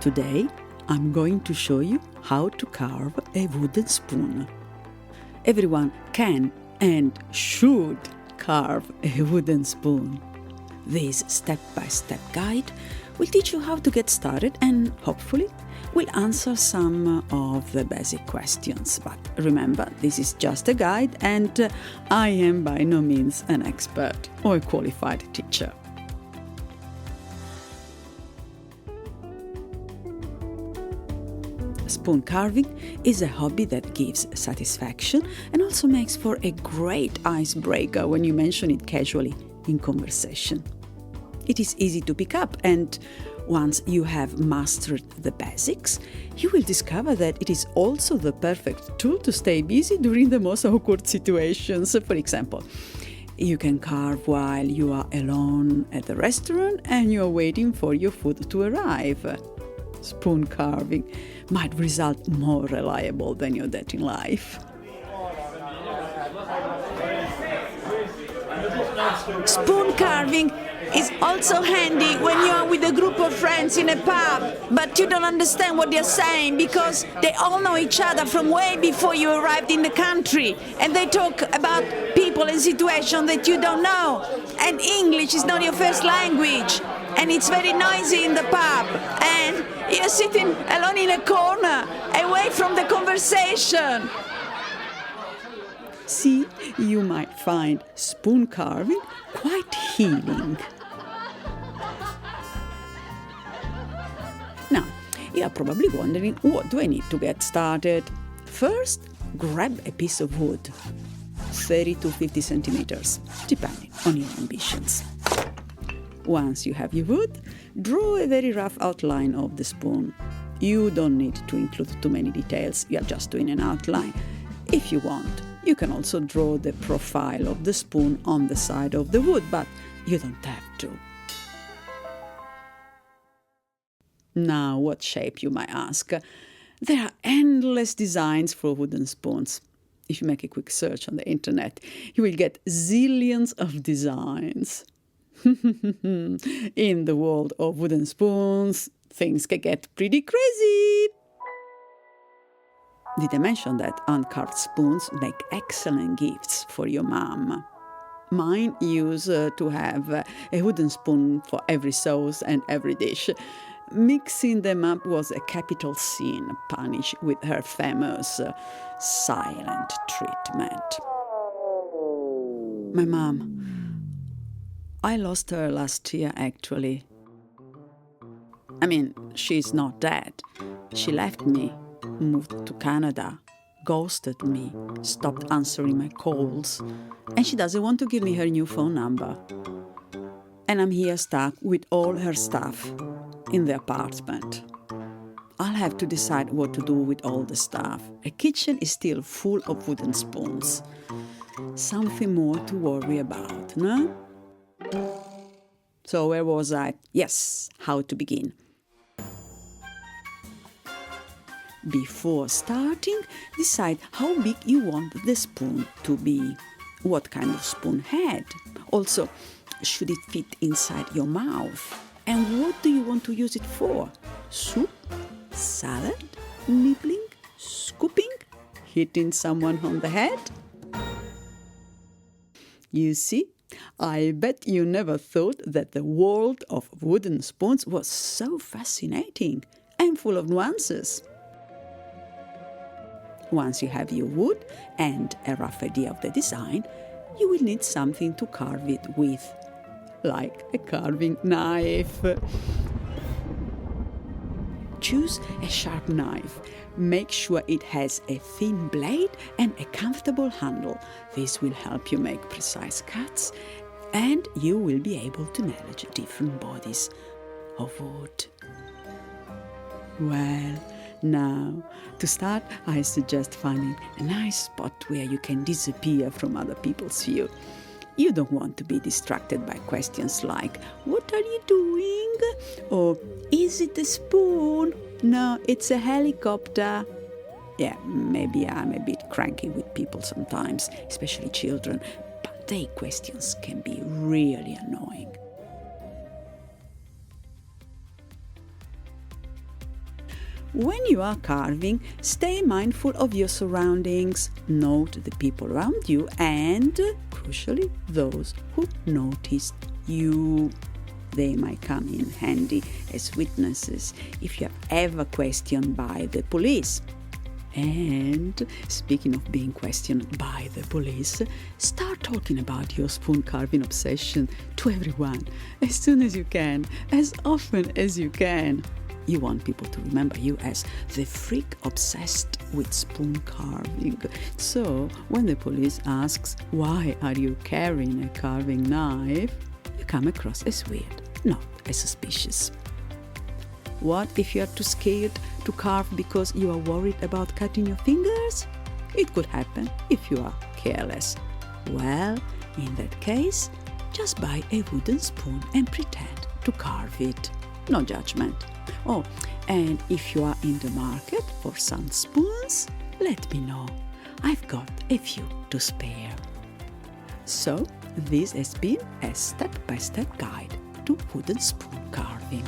Today, I'm going to show you how to carve a wooden spoon. Everyone can and should carve a wooden spoon. This step-by-step guide will teach you how to get started and hopefully will answer some of the basic questions. But remember, this is just a guide and I am by no means an expert or a qualified teacher. Spoon carving is a hobby that gives satisfaction and also makes for a great icebreaker when you mention it casually in conversation. It is easy to pick up, and once you have mastered the basics, you will discover that it is also the perfect tool to stay busy during the most awkward situations. For example, you can carve while you are alone at the restaurant and you are waiting for your food to arrive. Spoon carving might result more reliable than your dating life. Spoon carving is also handy when you are with a group of friends in a pub, but you don't understand what they're saying because they all know each other from way before you arrived in the country, and they talk about people and situations that you don't know, and English is not your first language, and it's very noisy in the pub, and you're sitting alone in a corner, away from the conversation. See, you might find spoon carving quite healing. Now, you are probably wondering, what do I need to get started? First, grab a piece of wood, 30 to 50 centimeters, depending on your ambitions. Once you have your wood, draw a very rough outline of the spoon. You don't need to include too many details, you are just doing an outline. If you want, you can also draw the profile of the spoon on the side of the wood, but you don't have to. Now, what shape, you might ask? There are endless designs for wooden spoons. If you make a quick search on the internet, you will get zillions of designs. In the world of wooden spoons, things can get pretty crazy. Did I mention that uncarved spoons make excellent gifts for your mom? Mine used to have a wooden spoon for every sauce and every dish. Mixing them up was a capital sin, punished with her famous silent treatment. My mom, I lost her last year actually. I mean, she's not dead. She left me, moved to Canada, ghosted me, stopped answering my calls, and she doesn't want to give me her new phone number. And I'm here stuck with all her stuff in the apartment. I'll have to decide what to do with all the stuff. A kitchen is still full of wooden spoons. Something more to worry about, no? So where was I? Yes, how to begin. Before starting, decide how big you want the spoon to be. What kind of spoon head? Also, should it fit inside your mouth? And what do you want to use it for? Soup? Salad? Nibbling? Scooping? Hitting someone on the head? You see, I bet you never thought that the world of wooden spoons was so fascinating and full of nuances. Once you have your wood and a rough idea of the design, you will need something to carve it with, like a carving knife. Choose a sharp knife. Make sure it has a thin blade and a comfortable handle. This will help you make precise cuts, and you will be able to manage different bodies of wood. Well, now, to start, I suggest finding a nice spot where you can disappear from other people's view. You don't want to be distracted by questions like, "What are you doing?" or "Is it a spoon?" "No, it's a helicopter." Yeah, maybe I'm a bit cranky with people sometimes, especially children, but their questions can be really annoying. When you are carving, stay mindful of your surroundings, note the people around you and, crucially, those who noticed you. They might come in handy as witnesses if you are ever questioned by the police. And speaking of being questioned by the police, start talking about your spoon carving obsession to everyone as soon as you can, as often as you can. You want people to remember you as the freak obsessed with spoon carving. So when the police asks, why are you carrying a carving knife? You come across as weird, not as suspicious. What if you are too scared to carve because you are worried about cutting your fingers? It could happen if you are careless. Well, in that case, just buy a wooden spoon and pretend to carve it. No judgment. Oh, and if you are in the market for some spoons, let me know. I've got a few to spare. So, this has been a step-by-step guide to wooden spoon carving.